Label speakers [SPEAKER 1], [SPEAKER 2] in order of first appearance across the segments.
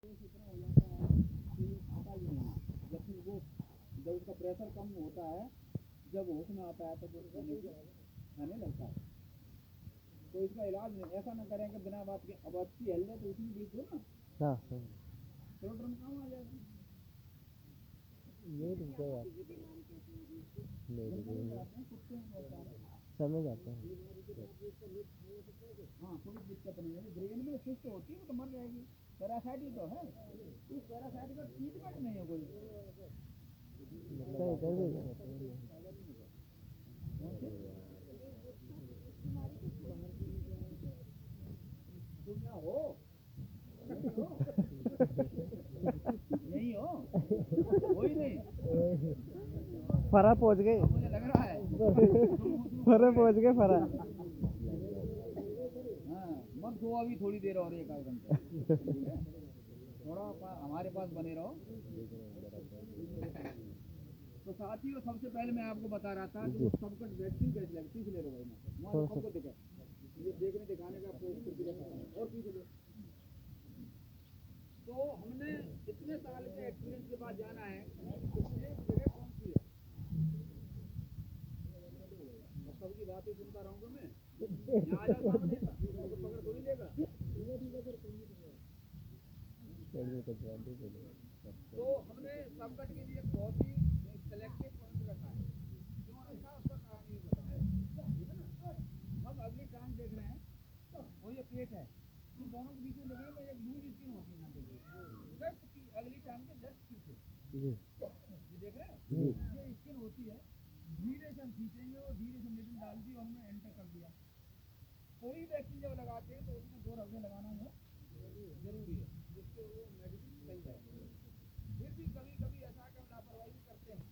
[SPEAKER 1] इतना हो जाता है कि आता ही नहीं, जबकि वो जब उसका प्रेशर कम होता है, जब होश में आता है तो वो खाने लगता है। तो इसका इलाज नहीं, ऐसा ना करें कि बिना बात के अब अच्छी हल जाए तो उसमें बीच दो ना, चलो ड्रम काम आ जाएगा।
[SPEAKER 2] ये रुक गए आप, समझ आते हैं।
[SPEAKER 1] हाँ, कोई दिक्कत नहीं है, ब्रेन में शिफ्ट होती है वो तो मर जाएगी, पैरासाइट ही तो है, इस पैरासाइट का ट्रीटमेंट नहीं है कोई। दुनिया हो नहीं हो वही नहीं,
[SPEAKER 2] फरा पहुंच गए,
[SPEAKER 1] मुझे लग रहा है
[SPEAKER 2] फरा पहुंच गए, फरा।
[SPEAKER 1] हाँ, मत सो अभी थोड़ी देर और, एक आध घंटा थोड़ा हमारे पास बने रहो। तो साथियों, सबसे पहले मैं आपको बता रहा था कि सबका वैक्सीन कैसे लगती है, ले लो भाई, मैं सबको दिखा ये देखने दिखाने का और पीछे लो। तो हमने इतने साल के एक्सपीरियंस के बाद जाना है जगह कौन सी है, सबकी बात ही सुनता रहूंगा मैं, यहाँ आ जाओ सामने तो पकड़ थोड़ी लेगा। तो हमने संकट के लिए बहुत ही सिलेक्टिव पॉइंट रखा है, क्यों रखा उसका कारण ये बता है, ठीक है ना। हम अगली टांग देख रहे हैं, वो ये पेट है, इन दोनों के बीच में लगे में एक लूज स्किन होती है, जस्ट की अगली टांग के जस्ट पीछे ये देख रहे हैं, ये स्किन होती है, धीरे से हम खींचेंगे और धीरे से निडल डाल दी और हमने एंटर कर दिया। कोई वैक्सीन जब लगाते हैं तो उसमें 2 रगड़े लगाना है जरूरी है, जिससे वो मेडिसिन सही जाए। फिर भी कभी कभी ऐसा कि हम लापरवाही भी करते हैं,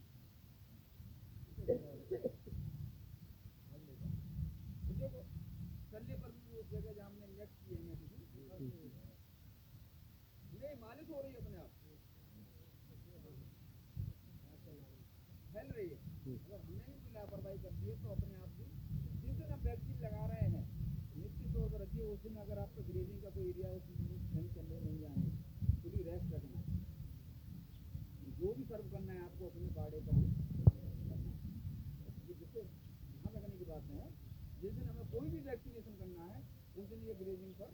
[SPEAKER 1] देखो चलने पर भी उस जगह जहाँ हमने इंजेक्ट किए हैं मेडिसिन नहीं मालिश हो रही है, अपने आप फैल रही है। अगर हमने भी कोई लापरवाही कर दी है तो अपने आप भी, जिस दिन हम वैक्सीन लगा रहे हैं निश्चित तौर पर रखिए, उस दिन अगर आपका ग्रेजिंग का कोई एरिया कहीं चलने नहीं जाएंगे, पूरी रेस्ट रखना, जो भी सर्व करना है आपको अपने बाड़े पर ही करना, ये जिससे ध्यान रखने की बात है। जिस दिन हमें कोई भी वैक्सीनेशन करना है उस दिन ये ग्रेजिंग पर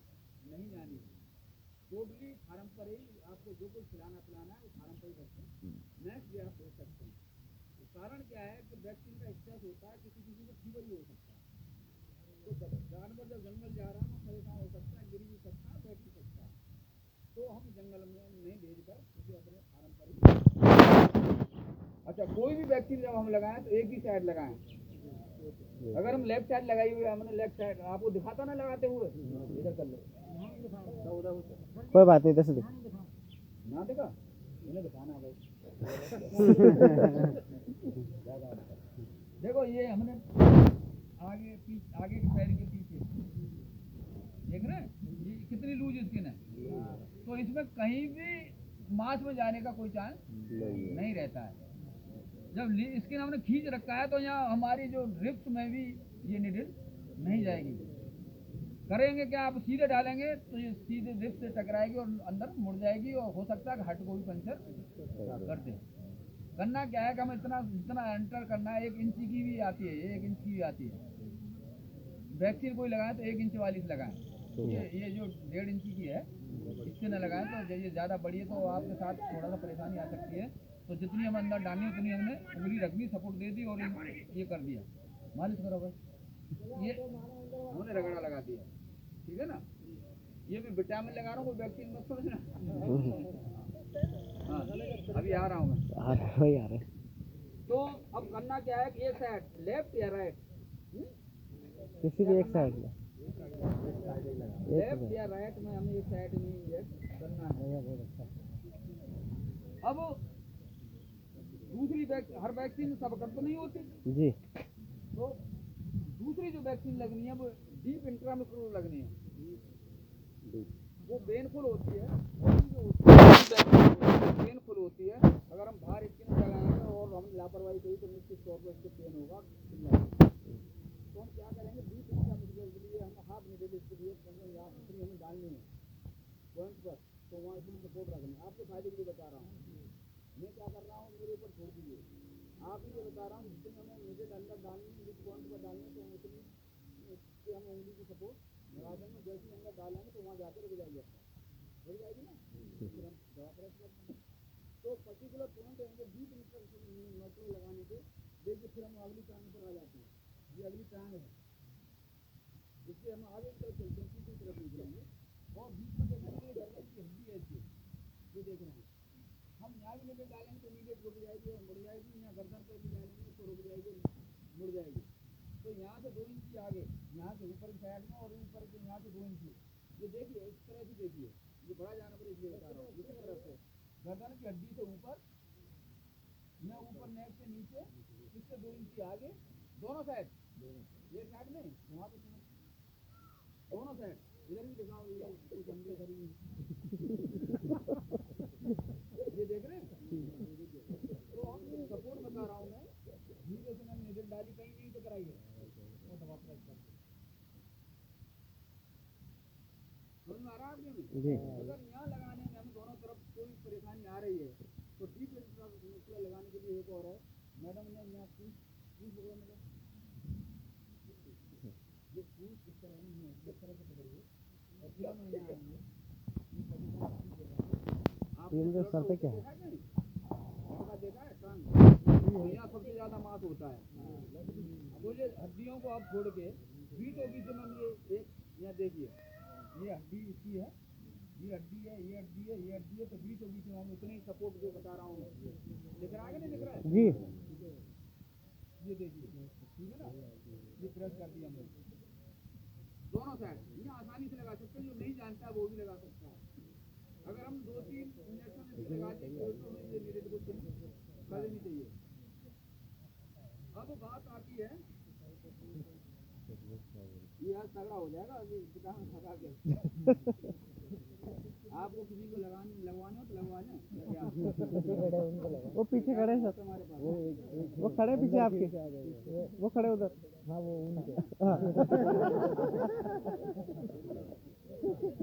[SPEAKER 1] नहीं जानी है, टोटली फार्म पर ही आपको जो कुछ खिलाना पिलाना है वो फार्म पर ही करते हैं, नेक्स्ट डे आप भेज सकते हैं। तो कारण क्या है कि वैक्सीन का एक्सेस होता है, किसी किसी को फीवर ही हो सकता है, तो जानवर जब जंगल जा रहा है वो परेशान हो सकता है, गिर भी सकता है, बैठ भी सकता है, तो हम जंगल में नहीं भेजकर उसे अपने फार्म पर ही। अच्छा, कोई भी वैक्सीन जब हम लगाएं तो एक ही साइड लगाएं, अगर हम लेफ्ट साइड लगाई हुई हमने लेफ्ट साइड, आपको दिखाता ना लगाते हुए, इधर कर लो,
[SPEAKER 2] कोई बात नहीं, दस दिख
[SPEAKER 1] ना देखा इन्हें दिखाना भाई देखो ये हमने आगे के पैर के पीछे देख रहे हैं, ये कितनी लूज स्किन है, तो इसमें कहीं भी मांस में जाने का कोई चांस नहीं रहता है। जब स्किन हमने खींच रखा है तो यहाँ हमारी जो रिप्स में भी ये निडल नहीं जाएगी। करेंगे क्या, आप सीधे डालेंगे तो ये सीधे रिप्स से टकराएगी और अंदर मुड़ जाएगी, और हो सकता है हट को भी पंचर कर दे। करना क्या है कि हम इतना एंटर करना है, 1 इंच की भी आती है, 1 इंच की भी आती है, वैक्सीन कोई लगाए तो 1 इंच वाली से लगाएं, ये जो 1.5 इंच की है इससे न लगाएं, तो ये ज़्यादा बड़ी है तो आपके साथ थोड़ा सा परेशानी आ सकती है। तो जितनी हम अंदर डाली उतनी हमने उंगली रख दी, सपोर्ट दे दी और ये कर दिया, मालिश करो बस, ये हमने रगड़ा लगा दिया, ठीक है ना। ये मैं विटामिन लगा रहा हूँ, कोई वैक्सीन मत समझना हाँ, अभी आ रहा हूँ मैं,
[SPEAKER 2] आ रहे।
[SPEAKER 1] तो अब करना क्या है कि एक साइड लेफ्ट या राइट,
[SPEAKER 2] किसी भी एक साइड में,
[SPEAKER 1] लेफ्ट या राइट में हमें एक साइड में इंजेक्ट करना है। अब दूसरी हर वैक्सीन सबकत तो नहीं होती
[SPEAKER 2] जी,
[SPEAKER 1] तो दूसरी जो वैक्सीन लगनी है वो डीप इंट्रामस्कुलर लगनी है, वो पेनफुल होती है, पेनफुल होती है। अगर हम बाहर स्किन लगाएंगे और हम लापरवाही करी तो निश्चित तौर पर इसको पेन होगा, तो हम क्या करेंगे, डीप इंट्रामस्कुलर के लिए हम हाफ निडल इसके लिए हमें डालनी है पॉइंट पर, तो वहाँ इसमें सपोर्ट रखना, आपके फायदे के लिए बता रहा हूँ। मैं क्या कर रहा हूँ मेरे ऊपर छोड़ दीजिए, आप ये बता रहा हूँ जितने हमें मुझे अंदर डालनी है जिस पॉइंट पर डालनी है तो उतनी उससे हम उंगली की सपोर्ट लगा देंगे, जैसे अंदर डालेंगे तो वहाँ जाकर रुक जाएगी, रुक जाएगी ना, फिर हम दवा प्रेस कर देंगे। तो पर्टिकुलर पॉइंट है डीप मसले लगाने के। देखिए फिर हम अगली टांग पर आ जाते हैं, ये अगली टांग है, इससे हम आगे की तरफ चलते हैं, तीसरी तरफ निकलेंगे और बीच में देखेंगे गर्दन की हड्डी ऐसी ये देख रहे हैं, हम यहाँ भी लेकर डालेंगे तो इमीडिएट रुक जाएगी और मुड़ जाएगी, यहाँ गर्दन पर भी डालेंगे तो रुक जाएगी, मुड़ जाएगी। तो यहाँ से 2 इंची आगे, यहाँ से ऊपर की साइड में और ऊपर के यहाँ से 2 इंची, ये देखिए इस तरह से देखिए, ये बड़ा जानवर इसलिए बता रहा हूँ, इस तरफ से गर्दन की हड्डी से ऊपर, मैं ऊपर नेक से नीचे, इससे 2 इंची आगे, दोनों साइड, ये साइड में वहाँ पे दोनों साइड, इधर भी दिखाओ, ये देख रहे हैं। तो हम सपोर्ट बता रहा हूँ मैं, धीरे से मैंने निडल डाली, कहीं नहीं तो कराई है और दवा प्रेस कर समझ में आ रहा है आपके में। अगर यहाँ लगाने में हमें दोनों तरफ कोई परेशानी आ रही है तो डीप मसला लगाने के लिए एक और है, मैडम ने यहाँ पूछ मतलब ये पूछ इस तरह नहीं है, इस तरह से पकड़िए और फिर हम यहाँ आएंगे,
[SPEAKER 2] ये सर पे क्या है,
[SPEAKER 1] देखा है कान, यहाँ सबसे ज्यादा मांस होता है, तो ये हड्डियों को आप छोड़ के बीच और बीच में ये एक यहाँ देखिए, ये हड्डी इसकी है, ये हड्डी है, ये हड्डी है, ये हड्डी है, तो बीच और बीच में हम उतने ही सपोर्ट जो बता रहा हूँ, दिख रहा है कि नहीं दिख रहा है
[SPEAKER 2] जी,
[SPEAKER 1] ये देखिए ठीक है ना, ये प्रेस कर दिया हमने दोनों साइड, ये आसानी से लगा सकते हैं, जो नहीं जानता है वो भी लगा सकता है। अगर हम 2-3 इंजेक्शन लगा देंगे तो हमें ये नीडल को कर लेनी चाहिए। अब बात आती है, ये आज तगड़ा हो जाएगा, अभी पिता में थका के आपको किसी को लगवाने हो तो लगवा लें,
[SPEAKER 2] वो पीछे खड़े सर, वो खड़े पीछे आपके, वो खड़े उधर, हाँ वो उनके, हाँ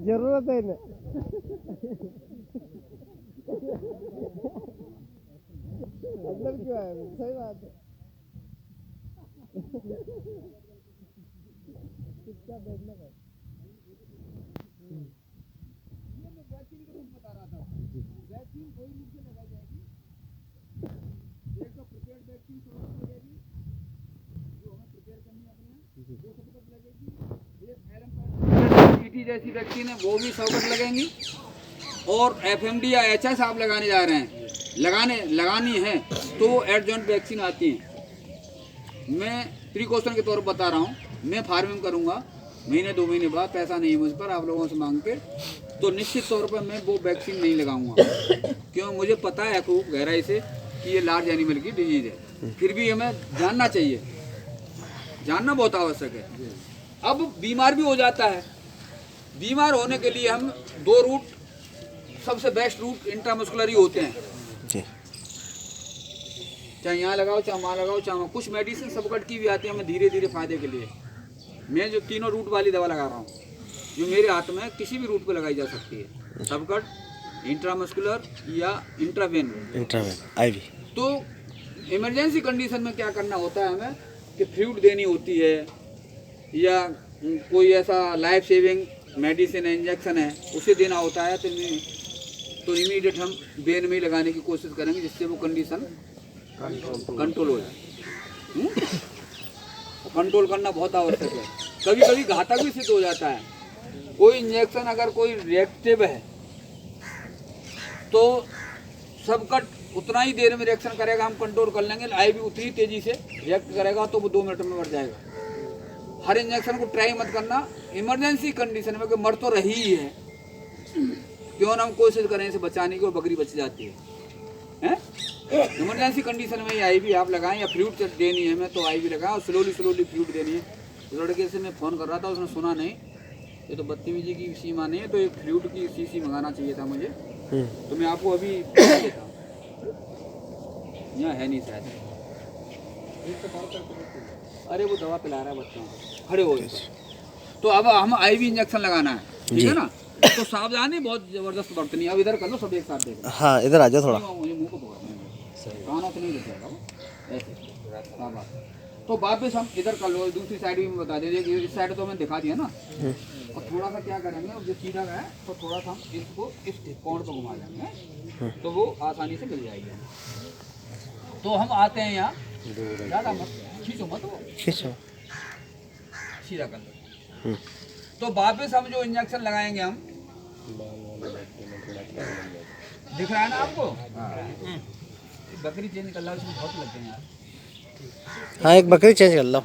[SPEAKER 2] जरूरत है इन्हें, अंदर क्यों आया, सही बात है, कितना बैठना है।
[SPEAKER 1] ये मैं वैक्सीन का रूप बता रहा था, वैक्सीन कोई रूप से लगाई जाएगी, एक तो प्रिपेयर्ड वैक्सीन लगेगी जो हमें प्रिपेयर करनी है अपने यहाँ, 2 सबकट लगेगी, एक टीटी जैसी वैक्सीन है वो भी 100 सबकट लगेंगी, और FMD या HS आप लगाने जा रहे हैं, लगानी है तो एडजॉइंट वैक्सीन आती है। मैं प्रिकॉशन के तौर पर बता रहा हूँ, मैं फार्मिंग करूँगा महीने 2 महीने बाद, पैसा नहीं मुझ पर आप लोगों से मांग के, तो निश्चित तौर पर मैं वो वैक्सीन नहीं लगाऊंगा, क्यों मुझे पता है खूब गहराई से कि ये लार्ज एनिमल की डिजीज़ है, फिर भी हमें जानना चाहिए, जानना बहुत आवश्यक है। अब बीमार भी हो जाता है, बीमार होने के लिए हम 2 रूट, सबसे बेस्ट रूट इंट्रामस्कुलर ही होते हैं, चाहे यहाँ लगाओ चाहे वहाँ लगाओ चाहे कुछ मेडिसिन सबकट की भी आती है हमें धीरे धीरे फायदे के लिए। मैं जो 3 रूट वाली दवा लगा रहा हूँ जो मेरे हाथ में किसी भी रूट पे लगाई जा सकती है, सबकट, इंट्रामस्कुलर या इंट्रावेन आईवी। तो इमरजेंसी कंडीशन में क्या करना होता है हमें कि फ्लूइड देनी होती है या कोई ऐसा लाइफ सेविंग मेडिसिन है, इंजेक्शन है, उसे देना होता है, तो इमीडिएट हम वेन में ही लगाने की कोशिश करेंगे जिससे वो कंडीशन कंट्रोल हो जाए। कंट्रोल करना बहुत आवश्यक है, कभी कभी घातक भी सिद्ध हो जाता है। कोई इंजेक्शन अगर कोई रिएक्टिव है तो सबकट उतना ही देर में रिएक्शन करेगा, हम कंट्रोल कर लेंगे, आईवी उतनी तेजी से रिएक्ट करेगा तो वो 2 मिनट में मर जाएगा। हर इंजेक्शन को ट्राई मत करना इमरजेंसी कंडीशन में, कि मर तो रही ही है, क्यों ना हम कोशिश करें इसे बचाने की और बकरी बच जाती है। इमरजेंसी कंडीशन में ये आईवी आप लगाएं या फ्लूइड देनी है हमें तो आईवी लगाएं और स्लोली फ्लूइड देनी है। लड़के से मैं फ़ोन कर रहा था, उसने सुना नहीं, ये तो बदतमीजी की सीमा नहीं है, तो एक फ्लूइड की शीशी मंगाना चाहिए था मुझे, तो मैं आपको अभी देता हूँ, यहाँ है नहीं शायद, अरे वो दवा पिला रहा है बच्चों को, खड़े हो गए। तो अब हम आईवी इंजेक्शन लगाना है, ठीक है ना। तो सावधानी बहुत जबरदस्त बरतनी है। अब इधर कर लो सब एक साथ देखो।
[SPEAKER 2] हाँ इधर आ जाओ थोड़ा।
[SPEAKER 1] मुझे मुंह को पकड़ना है, कानों से नहीं दिखेगा वो ऐसे। हाँ बात। तो वापस हम इधर कर लो, दूसरी साइड भी बता दीजिए कि इस साइड तो मैंने दिखा दिया ना। और थोड़ा सा क्या करेंगे, अब जो सीधा है तो थोड़ा सा हम इसको इस कोण पर घुमा देंगे तो वो आसानी से मिल जाएगी। तो हम आते हैं यहाँ, ज़्यादा मत खींचो मत, वो
[SPEAKER 2] खींचो,
[SPEAKER 1] सीधा कर लो। तो वापस हम जो इंजेक्शन लगाएंगे हम, दिख रहा है ना आपको? बकरी चेंज कर लो, इसमें बहुत लगते हैं यार।
[SPEAKER 2] हाँ एक बकरी चेंज कर लो।